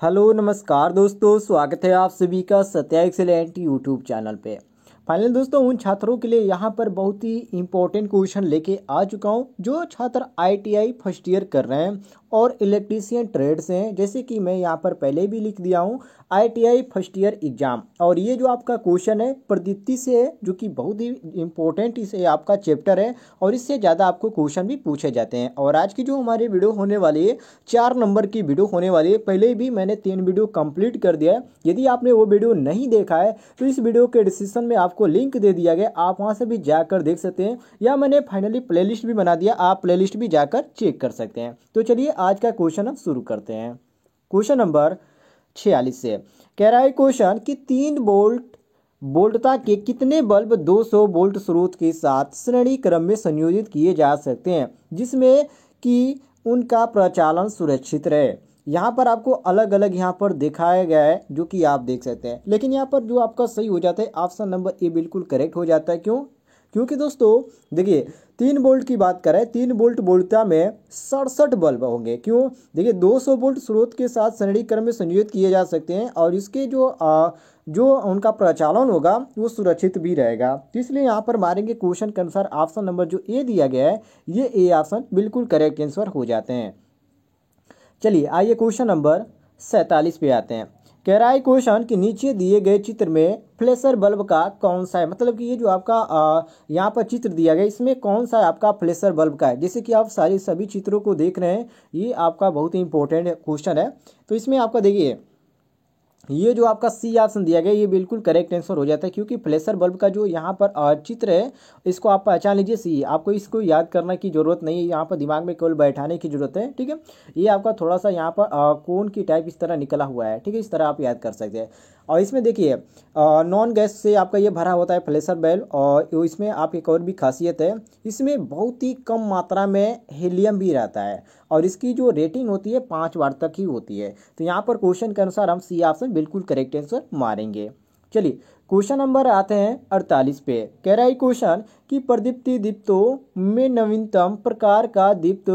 Hello नमस्कार दोस्तों, स्वागत है आप सभी का सत्या एक्सेलेंट यूट्यूब चैनल पे। फाइनली दोस्तों, उन छात्रों के लिए यहाँ पर बहुत ही इंपॉर्टेंट क्वेश्चन लेके आ चुका हूँ जो छात्र आईटीआई फर्स्ट ईयर कर रहे हैं और इलेक्ट्रीशियन ट्रेड से हैं। जैसे कि मैं यहाँ पर पहले भी लिख दिया हूँ आईटीआई फर्स्ट ईयर एग्जाम, और ये जो आपका क्वेश्चन है प्रदीप्ति से है, जो कि बहुत ही इंपॉर्टेंट इसे आपका चैप्टर है और इससे ज़्यादा आपको क्वेश्चन भी पूछे जाते हैं। और आज की जो हमारी वीडियो होने वाली है 4 नंबर की वीडियो होने वाली है। पहले भी मैंने 3 वीडियो कंप्लीट कर दिया है। यदि आपने वो वीडियो नहीं देखा है तो इस वीडियो के डिस्क्रिप्शन में आपको लिंक दे दिया गया, आप वहां से भी जाकर देख सकते हैं, या मैंने फाइनली प्लेलिस्ट भी बना दिया, आप प्लेलिस्ट भी जाकर चेक कर सकते हैं। तो चलिए आज का क्वेश्चन हम शुरू करते हैं। क्वेश्चन नंबर 46 से कह रहा है क्वेश्चन कि 3 वोल्टता के कितने बल्ब 200 वोल्ट स्रोत के साथ श्रेणी क्रम में संयोजित किए जा सकते हैं जिसमें कि उनका प्रचालन सुरक्षित रहे। यहाँ पर आपको अलग अलग यहाँ पर दिखाया गया है जो कि आप देख सकते हैं, लेकिन यहाँ पर जो आपका सही हो जाता है ऑप्शन नंबर ए बिल्कुल करेक्ट हो जाता है। क्योंकि दोस्तों देखिए 3 वोल्ट की बात करें, 3 वोल्ट वोल्टता में 67 बल्ब होंगे। क्यों? देखिए 200 वोल्ट स्रोत के साथ श्रेणी क्रम में संयोजित किए जा सकते हैं और इसके जो उनका प्रचालन होगा वो सुरक्षित भी रहेगा। तो इसलिए यहाँ पर मारेंगे क्वेश्चन के अनुसार ऑप्शन नंबर जो ए दिया गया है ये ए ऑप्शन बिल्कुल करेक्ट आंसर हो जाते हैं। चलिए आइए क्वेश्चन नंबर 47 पे आते हैं। कह रहा है क्वेश्चन कि नीचे दिए गए चित्र में फ्लैशर बल्ब का कौन सा है, मतलब कि ये जो आपका यहाँ पर चित्र दिया गया इसमें कौन सा आपका फ्लैशर बल्ब का है। जैसे कि आप सभी चित्रों को देख रहे हैं, ये आपका बहुत ही इंपॉर्टेंट क्वेश्चन है। तो इसमें आपका देखिए ये जो आपका सी ऑप्शन दिया गया ये बिल्कुल करेक्ट आंसर हो जाता है, क्योंकि फ्लैशर बल्ब का जो यहाँ पर चित्र है इसको आप पहचान लीजिए सी। आपको इसको याद करने की जरूरत नहीं है, यहाँ पर दिमाग में केवल बैठाने की जरूरत है। ठीक है, ये आपका थोड़ा सा यहाँ पर कोन की टाइप इस तरह निकला हुआ है। ठीक है, इस तरह आप याद कर सकते हैं। और इसमें देखिए नॉन गैस से आपका ये भरा होता है फ्लैशर बल्ब, और इसमें आप एक और भी खासियत है, इसमें बहुत ही कम मात्रा में हीलियम भी रहता है और इसकी जो रेटिंग होती है 5 वाट तक ही होती है। तो यहाँ पर क्वेश्चन के अनुसार हम सी ऑप्शन बिल्कुल करेक्ट आंसर मारेंगे। चलिए क्वेश्चन नंबर आते हैं 48 पे। कह रहा है क्वेश्चन कि प्रदीप्ति दीप्तों में नवीनतम प्रकार का दीप्त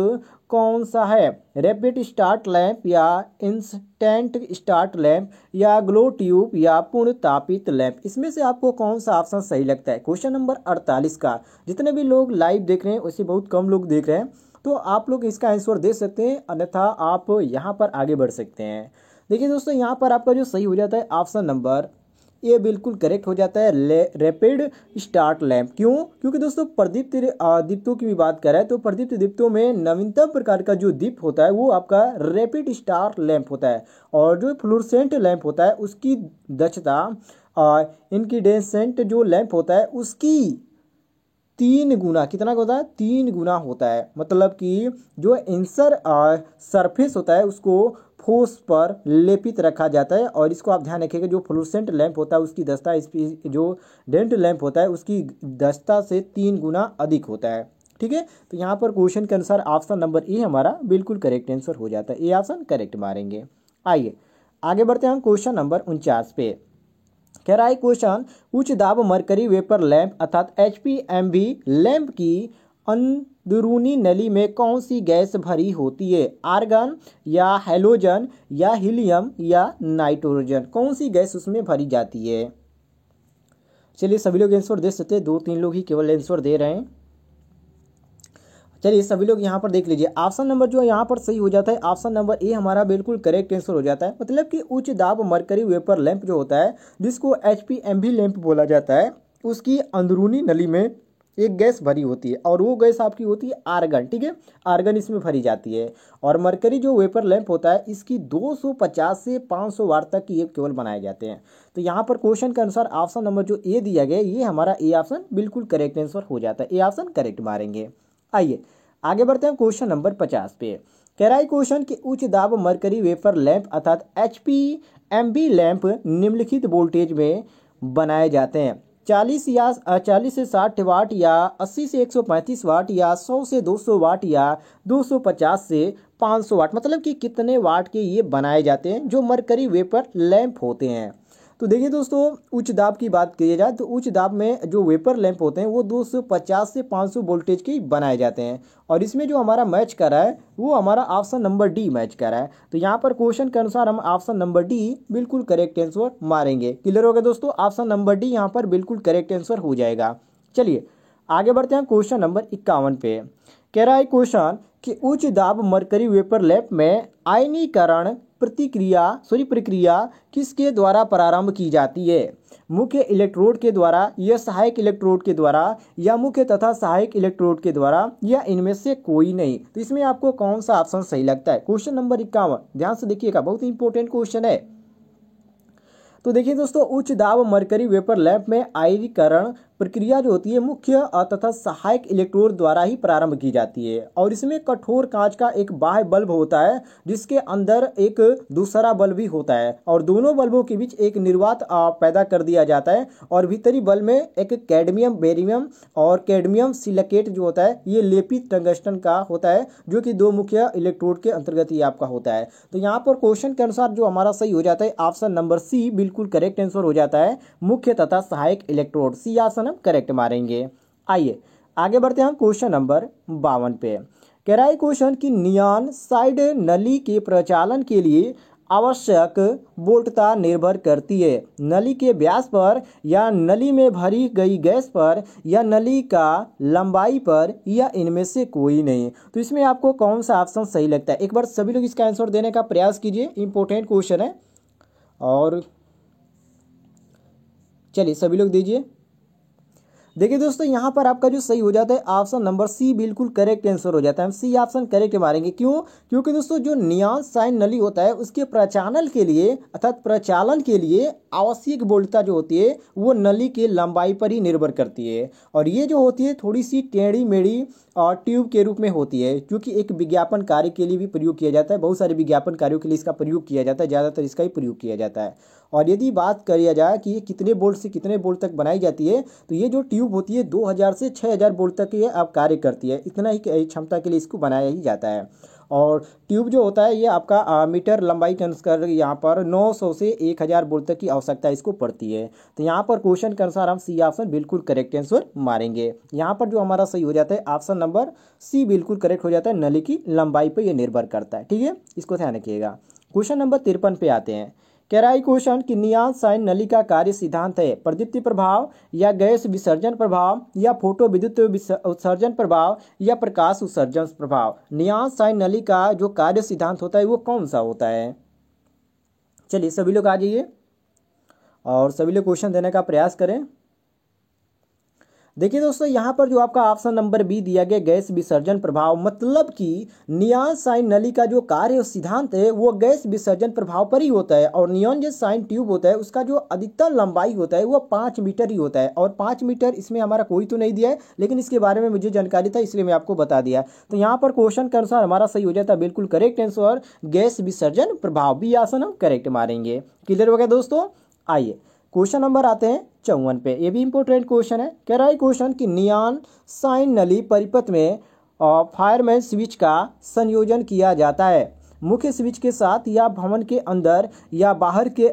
कौन सा है? रैपिड स्टार्ट लैंप या इंस्टेंट स्टार्ट लैंप या ग्लो ट्यूब या पूर्ण तापित लैंप, इसमें से आपको कौन सा ऑप्शन सही लगता है? क्वेश्चन नंबर 48 का जितने भी लोग लाइव देख रहे हैं उससे बहुत कम लोग देख रहे हैं, तो आप लोग इसका आंसर दे सकते हैं, अन्यथा आप यहाँ पर आगे बढ़ सकते हैं। देखिए दोस्तों यहाँ पर आपका जो सही हो जाता है ऑप्शन नंबर ये बिल्कुल करेक्ट हो जाता है, रैपिड स्टार्ट लैंप। क्यों? क्योंकि दोस्तों प्रदीप्त दीप्तों की भी बात करें तो प्रदीप्त दीप्तों में नवीनतम प्रकार का जो दीप होता है वो आपका रैपिड स्टार लैंप होता है, और जो फ्लोरेसेंट लैंप होता है उसकी दक्षता इनकैंडेसेंट जो लैंप होता है उसकी 3 गुना कितना होता है? 3 गुना होता है। मतलब कि जो इंसर सरफेस होता है उसको ठोस पर लेपित रखा जाता है, और इसको आप ध्यान रखिएगा जो फ्लोरेसेंट लैंप होता है उसकी दक्षता जो डेंट लैंप होता है उसकी दक्षता से 3 गुना अधिक होता है। ठीक है, तो यहाँ पर क्वेश्चन के अनुसार ऑप्शन नंबर ए हमारा बिल्कुल करेक्ट आंसर हो जाता है, ए ऑप्शन करेक्ट मारेंगे। आइए आगे बढ़ते हैं हम क्वेश्चन नंबर 49 पे। कह रहा है क्वेश्चन उच्च दाब मरकरी वेपर लैंप अर्थात HPMV लैंप की अंदरूनी नली में कौन सी गैस भरी होती है? आर्गन या हैलोजन या हीलियम या नाइट्रोजन, कौन सी गैस उसमें भरी जाती है? चलिए सभी लोग आंसर दे सकते हैं, 2-3 लोग ही केवल आंसर दे रहे हैं। चलिए सभी लोग यहाँ पर देख लीजिए, ऑप्शन नंबर जो यहाँ पर सही हो जाता है ऑप्शन नंबर ए हमारा बिल्कुल करेक्ट आंसर हो जाता है। मतलब कि उच्च दाब मरकरी वेपर लैंप जो होता है जिसको HPMV लैंप बोला जाता है उसकी अंदरूनी नली में एक गैस भरी होती है और वो गैस आपकी होती है आर्गन। ठीक है, आर्गन इसमें भरी जाती है। और मरकरी जो वेपर लैंप होता है इसकी 250 से 500 वाट तक की ये केवल बनाए जाते हैं। तो यहाँ पर क्वेश्चन के अनुसार ऑप्शन नंबर जो ए दिया गया ये हमारा ए ऑप्शन बिल्कुल करेक्ट आंसर हो जाता है, ए ऑप्शन करेक्ट मारेंगे। आइए आगे बढ़ते हैं क्वेश्चन नंबर 50 पे। कह रहा है क्वेश्चन कि उच्च दाब मरकरी वेपर लैंप अर्थात HPMV लैंप निम्नलिखित वोल्टेज में बनाए जाते हैं? 40 से 60 वाट या 80 से 135 वाट या 100 से 200 वाट या 250 से 500 वाट, मतलब कि कितने वाट के ये बनाए जाते हैं जो मरकरी वेपर लैंप होते हैं? तो देखिए दोस्तों, उच्च दाब की बात की जाए तो उच्च दाब में जो वेपर लैंप होते हैं वो 250 से 500 वोल्टेज के बनाए जाते हैं। और इसमें जो हमारा मैच कर रहा है वो हमारा ऑप्शन नंबर डी मैच कर रहा है। तो यहाँ पर क्वेश्चन के अनुसार हम ऑप्शन नंबर डी बिल्कुल करेक्ट आंसर मारेंगे। क्लियर हो गया दोस्तों, ऑप्शन नंबर डी यहाँ पर बिल्कुल करेक्ट आंसर हो जाएगा। चलिए आगे बढ़ते हैं क्वेश्चन नंबर 51 पे। कह रहा है क्वेश्चन कि उच्च दाब मरकरी वेपर लैंप में आयनीकरण प्रक्रिया किसके द्वारा प्रारंभ की जाती है? मुख्य इलेक्ट्रोड के द्वारा या सहायक इलेक्ट्रोड के द्वारा या मुख्य तथा सहायक इलेक्ट्रोड के द्वारा या इनमें से कोई नहीं? तो इसमें आपको कौन सा ऑप्शन सही लगता है? क्वेश्चन नंबर 51 ध्यान से देखिएगा, बहुत ही इंपॉर्टेंट क्वेश्चन है। तो देखिए दोस्तों, उच्च दाब मरकरी वेपर लैंप में आयनीकरण प्रक्रिया जो होती है मुख्य तथा सहायक इलेक्ट्रोड द्वारा ही प्रारंभ की जाती है। और इसमें कठोर कांच का एक बाह्य बल्ब होता है जिसके अंदर एक दूसरा बल्ब भी होता है और दोनों बल्बों के बीच एक निर्वात पैदा कर दिया जाता है। और भीतरी बल्ब में एक कैडमियम बेरियम और कैडमियम सिलिकेट जो होता है ये लेपित टंगस्टन का होता है जो कि दो मुख्य इलेक्ट्रोड के अंतर्गत ही आपका होता है। तो यहाँ पर क्वेश्चन के अनुसार जो हमारा सही हो जाता है ऑप्शन नंबर सी बिल्कुल करेक्ट आंसर हो जाता है, मुख्य तथा सहायक इलेक्ट्रोड। सी ऑप्शन हम करेक्ट मारेंगे। आइए आगे बढ़ते हैं हम क्वेश्चन नंबर 52 पे। कह रहा है क्वेश्चन कि नियॉन साइड नली के प्रचालन के लिए आवश्यक वोल्टता निर्भर करती है नली के व्यास पर या नली में भरी गई गैस पर या नली का लंबाई पर या इनमें से कोई नहीं? तो इसमें आपको कौन सा ऑप्शन सही लगता है? एक बार सभी लोग इसका आंसर देने का प्रयास कीजिए, इंपॉर्टेंट क्वेश्चन है। और चलिए सभी लोग दीजिए। देखिए दोस्तों, यहाँ पर आपका जो सही हो जाता है ऑप्शन नंबर सी बिल्कुल करेक्ट आंसर हो जाता है। हम सी ऑप्शन करेक्ट मारेंगे। क्यों? क्योंकि दोस्तों जो नियॉन साइन नली होता है उसके प्रचालन के लिए अर्थात प्रचालन के लिए आवश्यक वोल्टता जो होती है वो नली के लंबाई पर ही निर्भर करती है। और ये जो होती है थोड़ी सी टेढ़ी मेढ़ी और ट्यूब के रूप में होती है क्योंकि एक विज्ञापन कार्य के लिए भी प्रयोग किया जाता है। बहुत सारे विज्ञापन कार्यों के लिए इसका प्रयोग किया जाता है, ज़्यादातर इसका ही प्रयोग किया जाता है। और यदि बात करिए जाए कि ये कितने वोल्ट से कितने वोल्ट तक बनाई जाती है तो ये जो ट्यूब होती है 2000 से 6000 वोल्ट तक ये आप कार्य करती है। इतना ही क्षमता के लिए इसको बनाया ही जाता है। और ट्यूब जो होता है ये आपका मीटर लंबाई के अनुसार यहाँ पर 900 से 1000 वोल्ट तक की आवश्यकता इसको पड़ती है। तो यहाँ पर क्वेश्चन के अनुसार हम सी ऑप्शन बिल्कुल करेक्ट आंसर मारेंगे। यहाँ पर जो हमारा सही हो जाता है ऑप्शन नंबर सी बिल्कुल करेक्ट हो जाता है, नली की लंबाई पर यह निर्भर करता है। ठीक है, इसको ध्यान रखिएगा। क्वेश्चन नंबर 53 पे आते हैं। कह रहा है क्वेश्चन कि नियॉन साइन नली का कार्य सिद्धांत है प्रदीप्ति प्रभाव या गैस विसर्जन प्रभाव या फोटो विद्युत उत्सर्जन प्रभाव या प्रकाश उत्सर्जन प्रभाव? नियॉन साइन नली का जो कार्य सिद्धांत होता है वो कौन सा होता है? चलिए सभी लोग आ जाइए और सभी लोग क्वेश्चन देने का प्रयास करें। देखिए दोस्तों, यहाँ पर जो आपका ऑप्शन नंबर बी दिया गया गैस विसर्जन प्रभाव, मतलब कि नियॉन साइन नली का जो कार्य सिद्धांत है वो गैस विसर्जन प्रभाव पर ही होता है। और नियॉन जो साइन ट्यूब होता है उसका जो अधिकतम लंबाई होता है वो 5 मीटर ही होता है। और 5 मीटर इसमें हमारा कोई तो नहीं दिया है लेकिन इसके बारे में मुझे जानकारी था इसलिए मैं आपको बता दिया। तो यहाँ पर क्वेश्चन के अनुसार हमारा सही हो जाता है बिल्कुल करेक्ट आंसर गैस विसर्जन प्रभाव। बी ऑप्शन हम करेक्ट मारेंगे। क्लियर हो गया दोस्तों? आइए क्वेश्चन नंबर आते हैं 54 पे। ये भी इंपॉर्टेंट क्वेश्चन है। कह रहा है क्वेश्चन कि नियॉन साइन नली परिपथ में फायरमैन स्विच का संयोजन किया जाता है मुख्य स्विच के साथ या भवन के अंदर या बाहर के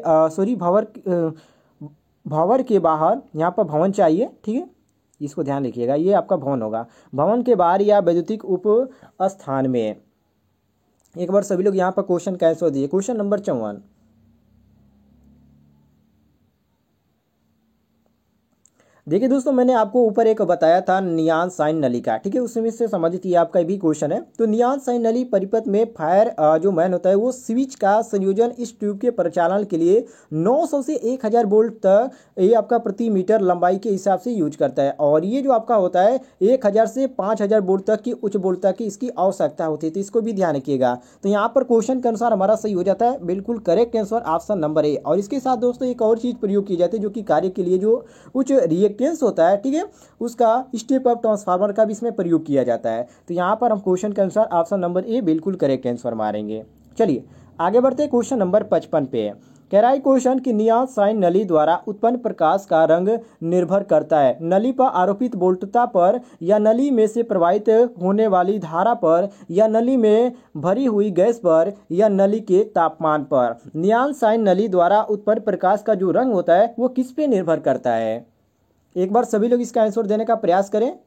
भवन के बाहर। यहाँ पर भवन चाहिए, ठीक है, इसको ध्यान रखिएगा, ये आपका भवन होगा। भवन के बाहर या वैद्युतिक उप स्थान में। एक बार सभी लोग यहाँ पर क्वेश्चन का आंसर दिए। Question number 54। देखिए दोस्तों, मैंने आपको ऊपर एक बताया था नियॉन साइन नली का, ठीक है, उसमें से समझिए कि आपका भी क्वेश्चन है। तो नियॉन साइन नली परिपथ में फायर जो मैन होता है वो स्विच का संयोजन इस ट्यूब के परिचालन के लिए 900 से 1000 वोल्ट तक ये आपका प्रति मीटर लंबाई के हिसाब से यूज करता है। और ये जो आपका होता है 1000 से 5000 वोल्ट तक की उच्च वोल्टता की इसकी आवश्यकता होती है। तो इसको भी ध्यान रखिएगा। तो यहाँ पर क्वेश्चन के अनुसार हमारा सही हो जाता है बिल्कुल correct answer option number A. और इसके साथ दोस्तों एक और चीज प्रयोग की जाती है जो कि कार्य के लिए जो उच्च रिएक्टेंस होता है, ठीक है, उसका स्टेप अप ट्रांसफार्मर का भी इसमें प्रयोग किया जाता है। तो यहाँ पर हम क्वेश्चन के अनुसार ऑप्शन नंबर ए बिल्कुल करेक्ट आंसर मारेंगे। चलिए आगे बढ़ते हैं क्वेश्चन नंबर 55 पे। कह रहा है क्वेश्चन कि नियॉन साइन नली द्वारा उत्पन्न प्रकाश का रंग निर्भर करता है नली पर आरोपित वोल्टता पर, या नली में से प्रवाहित होने वाली धारा पर, या नली में भरी हुई गैस पर, या नली के तापमान पर। नियॉन साइन नली द्वारा उत्पन्न प्रकाश का जो रंग होता है वो किस पे निर्भर करता है? एक बार सभी लोग इसका आंसर देने का प्रयास करें।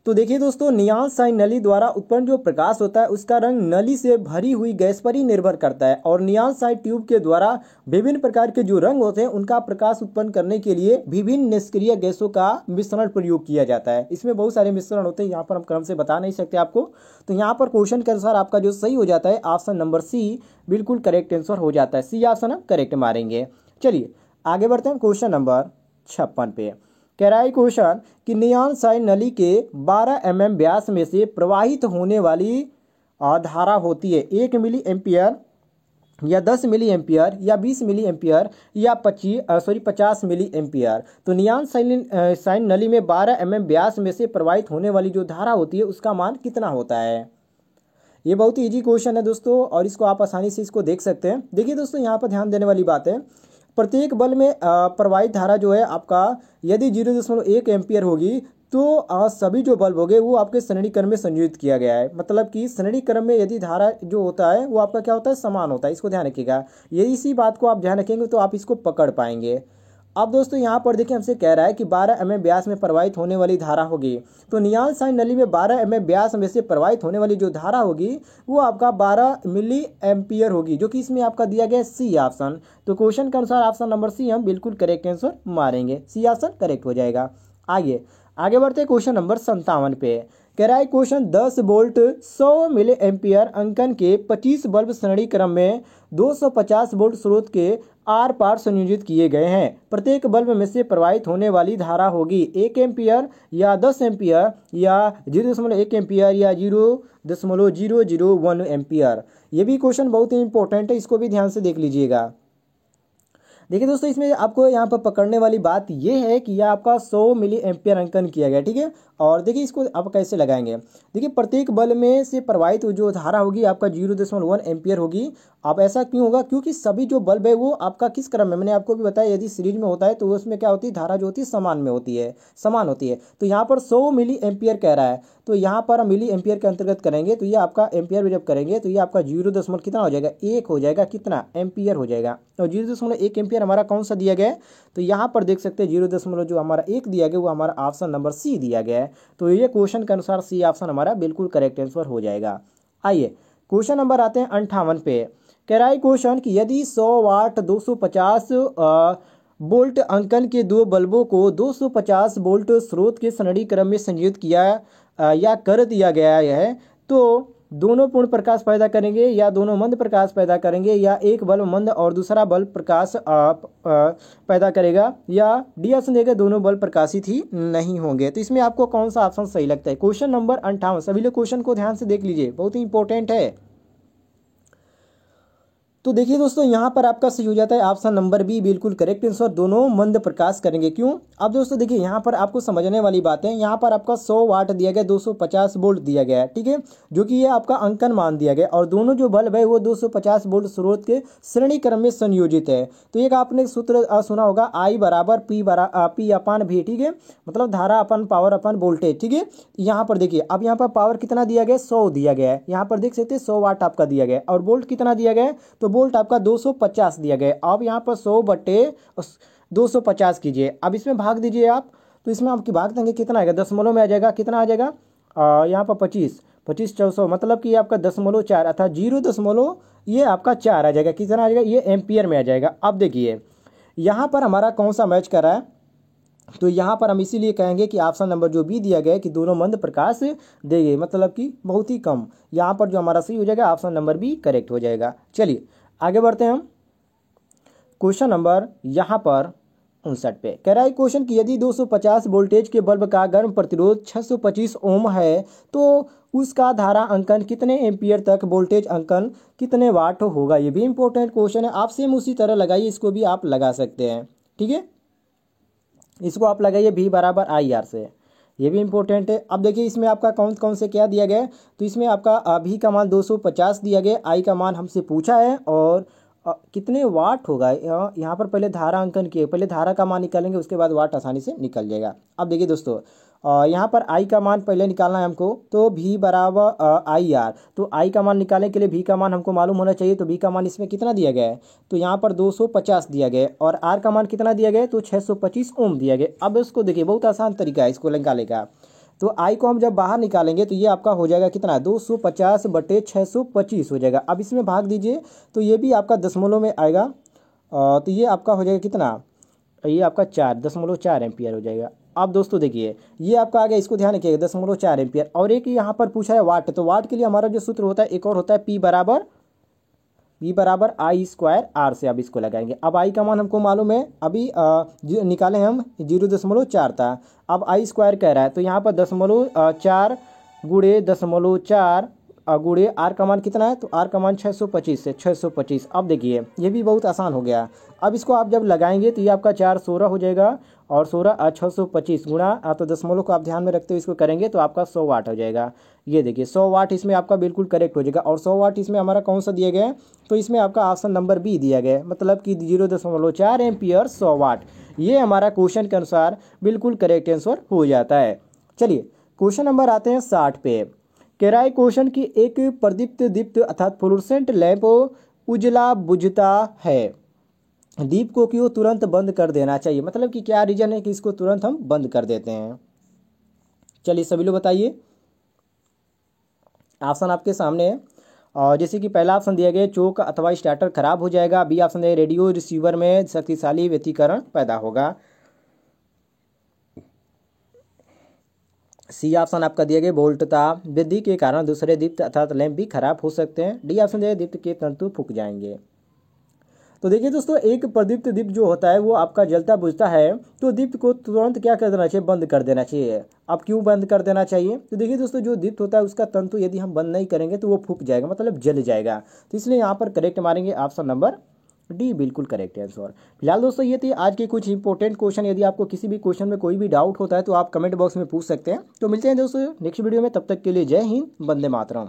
तो देखिए दोस्तों, नियॉन साइन नली द्वारा उत्पन्न जो प्रकाश होता है उसका रंग नली से भरी हुई गैस पर ही निर्भर करता है, और नियॉन साइन ट्यूब के द्वारा विभिन्न प्रकार के जो रंग होते हैं उनका प्रकाश उत्पन्न करने के लिए विभिन्न निष्क्रिय गैसों का मिश्रण प्रयोग किया जाता है। इसमें बहुत सारे मिश्रण होते हैं, यहाँ पर हम क्रम से बता नहीं सकते आपको। तो यहाँ पर क्वेश्चन के अनुसार आपका जो सही हो जाता है ऑप्शन नंबर सी बिल्कुल करेक्ट आंसर हो जाता है। सी ऑप्शन हम करेक्ट मारेंगे। चलिए आगे बढ़ते हैं क्वेश्चन नंबर 56 पे। कह रहा है क्वेश्चन कि नियॉन साइन नली के 12 mm व्यास में से प्रवाहित होने वाली धारा होती है 1 मिली एम्पियर, या 10 मिली एम्पियर, या 20 मिली एम्पियर, या 50 मिली एम्पियर। तो नियॉन साइन नली में 12 mm व्यास में से प्रवाहित होने वाली जो धारा होती है उसका मान कितना होता है? ये बहुत ही ईजी क्वेश्चन है दोस्तों, और इसको आप आसानी से इसको देख सकते हैं। देखिए दोस्तों, यहाँ पर ध्यान देने वाली बात है, प्रत्येक बल्ब में प्रवाहित धारा जो है आपका यदि 0.1 एम्पियर होगी तो सभी जो बल्ब हो गए वो आपके श्रेणी क्रम में संयोजित किया गया है। मतलब कि श्रेणी क्रम में यदि धारा जो होता है वो आपका क्या होता है, समान होता है। इसको ध्यान रखिएगा, यदि इसी बात को आप ध्यान रखेंगे तो आप इसको पकड़ पाएंगे। अब दोस्तों यहाँ पर देखिए हमसे कह रहा है कि 12 mm व्यास में प्रवाहित होने वाली धारा होगी, तो नियॉन साइन नली में 12 mm व्यास में से प्रवाहित होने वाली जो धारा होगी वो आपका 12 मिली एम्पियर होगी, जो कि इसमें आपका दिया गया है सी ऑप्शन। तो क्वेश्चन के अनुसार ऑप्शन नंबर सी हम बिल्कुल करेक्ट आंसर मारेंगे, सी ऑप्शन करेक्ट हो जाएगा। आगे बढ़ते हैं क्वेश्चन नंबर 57 पे। कह रहा है क्वेश्चन 10 वोल्ट 100 मिली एम्पियर अंकन के 25 बल्ब श्रेणी क्रम में 250 वोल्ट स्रोत के आर पार संयोजित किए गए हैं। प्रत्येक बल्ब में से प्रवाहित होने वाली धारा होगी 1 एम्पियर, या 10 एम्पियर, या 0.1 एम्पियर, या 0.001 एम्पियर। ये भी क्वेश्चन बहुत ही इंपॉर्टेंट है, इसको भी ध्यान से देख लीजिएगा। देखिए दोस्तों, इसमें आपको यहाँ पर पकड़ने वाली बात ये है कि यह आपका 100 मिली एम्पियर अंकन किया गया, ठीक है। और देखिए इसको आप कैसे लगाएंगे। देखिए प्रत्येक बल्ब में से प्रवाहित जो धारा होगी आपका 0.1 एम्पियर होगी। अब ऐसा क्यों होगा, क्योंकि सभी जो बल्ब है वो आपका किस क्रम में, मैंने आपको भी बताया यदि सीरीज में होता है तो उसमें क्या होती है, धारा जो होती है समान होती है। तो यहाँ पर 100 मिली एम्पियर कह रहा है, तो यहाँ पर हम मिली एम्पियर के अंतर्गत करेंगे तो ये आपका एम्पियर में जब करेंगे तो ये आपका 0. कितना हो जाएगा, 1 हो जाएगा, कितना एम्पियर हो जाएगा। और 0.1 एम्पियर हमारा कौन सा दिया गया है, तो यहाँ पर देख सकते हैं 0. जो हमारा 1 दिया गया वो हमारा ऑप्शन नंबर सी दिया गया है। तो ये क्वेश्चन के अनुसार सी ऑप्शन हमारा बिल्कुल करेक्ट आंसर हो जाएगा। आइए क्वेश्चन नंबर आते हैं 58 पे। कह रहा है क्वेश्चन कि यदि 100 वाट 250 वोल्ट अंकन के दो बल्बों को 250 वोल्ट स्रोत के श्रेणी क्रम में संयोजित किया या कर दिया गया है, तो दोनों पूर्ण प्रकाश पैदा करेंगे या दोनों मंद प्रकाश पैदा करेंगे, या एक बल्ब मंद और दूसरा बल्ब प्रकाश पैदा करेगा, या डी ऑप्शन देगा दोनों बल्ब प्रकाशित ही नहीं होंगे। तो इसमें आपको कौन सा ऑप्शन सही लगता है? क्वेश्चन नंबर 58, सभी लोग क्वेश्चन को ध्यान से देख लीजिए, बहुत ही इंपॉर्टेंट है। तो देखिए दोस्तों, यहाँ पर आपका सही हो जाता है ऑप्शन नंबर बी बिल्कुल करेक्ट आंसर, दोनों मंद प्रकाश करेंगे। क्यों? अब दोस्तों देखिए यहाँ पर आपको समझने वाली बात है, यहाँ पर आपका 100 वाट दिया गया, 250 वोल्ट दिया गया है, ठीक है, जो कि ये आपका अंकन मान दिया गया, और दोनों जो बल्ब है वो 250 वोल्ट स्रोत के श्रेणी क्रम में संयोजित है। तो एक आपने सूत्र सुना होगा, I बराबर P अपान V, ठीक है, मतलब धारा अपन पावर अपन वोल्टेज, ठीक है। यहाँ पर देखिए, अब यहाँ पर पावर कितना दिया गया, 100 दिया गया है, यहाँ पर देख सकते हैं 100 वाट आपका दिया गया है, और वोल्ट कितना दिया गया है, तो वोल्ट आपका 250 दिया गया है। अब यहाँ पर 100/250 कीजिए, अब इसमें भाग दीजिए आप, तो इसमें आपकी भाग देंगे कितना आएगा, दशमलव में आ जाएगा, कितना आ जाएगा यहाँ पर 25 400, मतलब कि आपका 0.4 अर्थात 0. ये आपका 4 आ जाएगा, कितना आ जाएगा, ये एम्पियर में आ जाएगा। अब देखिए यहाँ पर हमारा कौन सा मैच कर रहा है, तो यहाँ पर हम इसीलिए कहेंगे कि ऑप्शन नंबर जो बी दिया गया है कि दोनों मंद प्रकाश देंगे, मतलब कि बहुत ही कम। यहाँ पर जो हमारा सही हो जाएगा ऑप्शन नंबर बी करेक्ट हो जाएगा। चलिए आगे बढ़ते हैं हम क्वेश्चन नंबर यहाँ पर 59 पे। कह रहा है क्वेश्चन कि यदि 250 वोल्टेज के बल्ब का गर्म प्रतिरोध 625 ओम है तो उसका धारा अंकन कितने एम्पियर तक वोल्टेज अंकन कितने वाट होगा। ये भी इंपॉर्टेंट क्वेश्चन है, आप सेम उसी तरह लगाइए, इसको भी आप लगा सकते हैं, ठीक है। इसको आप लगाइए V बराबर IR से। ये भी इंपॉर्टेंट है। अब देखिए इसमें आपका कौन कौन से क्या दिया गया है, तो इसमें आपका भी का मान 250 दिया गया, आई का मान हमसे पूछा है, और कितने वाट होगा यहाँ पर पहले धारा अंकन किए, पहले धारा का मान निकालेंगे उसके बाद वाट आसानी से निकल जाएगा। अब देखिए दोस्तों यहाँ पर आई का मान पहले निकालना है हमको, तो भी बराबर आई आर, तो आई का मान निकालने के लिए भी का मान हमको मालूम होना चाहिए, तो भी का मान इसमें कितना दिया गया है, तो यहाँ पर 250 दिया गया है, और आर का मान कितना दिया गया है, तो 625 ओम दिया गया। अब इसको देखिए बहुत आसान तरीका है इसको निकालने का, तो आई को हम जब बाहर निकालेंगे तो ये आपका हो जाएगा कितना, 250/625 हो जाएगा। अब इसमें भाग दीजिए तो ये भी आपका दशमलव में आएगा, तो ये आपका हो जाएगा कितना, ये आपका 4.4 एम्पियर हो जाएगा। अब दोस्तों देखिए ये आपका आ गया, इसको ध्यान रखिएगा 0.4 एम्पियर। और एक यहाँ पर पूछा है वाट, तो वाट के लिए हमारा जो सूत्र होता है एक और होता है P बराबर आई स्क्वायर आर से। अब इसको लगाएंगे। अब आई का मान हमको मालूम है, अभी निकाले हम 0.4 था, अब आई स्क्वायर कह रहा है, तो यहाँ पर 0.4 गुणे 0.4 गुणे आर का मान कितना है, तो आर का मान 625 से 625। अब देखिए ये भी बहुत आसान हो गया। अब इसको आप जब लगाएंगे तो ये आपका 4 16 हो जाएगा, और 16 625 गुणा तो दशमलव को आप ध्यान में रखते हुए इसको करेंगे तो आपका 100 वाट हो जाएगा। ये देखिए 100 वाट इसमें आपका बिल्कुल करेक्ट हो जाएगा। और 100 वाट इसमें हमारा कौन सा दिया गया है, तो इसमें आपका ऑप्शन नंबर बी दिया गया है, मतलब कि 0.4 एम्पियर 100 वाट। ये हमारा क्वेश्चन के अनुसार बिल्कुल करेक्ट आंसर हो जाता है। चलिए क्वेश्चन नंबर आते हैं 60 पे। कह रहा है क्वेश्चन की एक प्रदीप्त दीप्त अर्थात फ्लोरोसेंट लैंप उजला बुझता है, दीप को क्यों तुरंत बंद कर देना चाहिए, मतलब कि क्या रीजन है कि इसको तुरंत हम बंद कर देते हैं। चलिए सभी लोग बताइए, ऑप्शन आपके सामने है। और जैसे कि पहला ऑप्शन दिया गया चोक अथवा स्टार्टर खराब हो जाएगा, बी ऑप्शन है रेडियो रिसीवर में शक्तिशाली व्यतिकरण पैदा होगा, सी ऑप्शन आपका दिया गया वोल्टता वृद्धि के कारण दूसरे दीप्त अर्थात लैंप भी खराब हो सकते हैं, डी ऑप्शन है दीप्त के तंतु फूक जाएंगे। तो देखिए दोस्तों एक प्रदीप्त दीप जो होता है वो आपका जलता बुझता है, तो दीप को तुरंत क्या कर देना चाहिए, बंद कर देना चाहिए। अब क्यों बंद कर देना चाहिए, तो देखिए दोस्तों जो दीप होता है उसका तंतु यदि हम बंद नहीं करेंगे तो वो फूक जाएगा, मतलब जल जाएगा। तो इसलिए यहाँ पर करेक्ट मारेंगे ऑप्शन नंबर डी, बिल्कुल करेक्ट आंसर। फिलहाल दोस्तों ये थे आज के कुछ इंपॉर्टेंट क्वेश्चन। यदि आपको किसी भी क्वेश्चन में कोई भी डाउट होता है तो आप कमेंट बॉक्स में पूछ सकते हैं। तो मिलते हैं दोस्तों नेक्स्ट वीडियो में, तब तक के लिए जय हिंद, वंदे मातरम।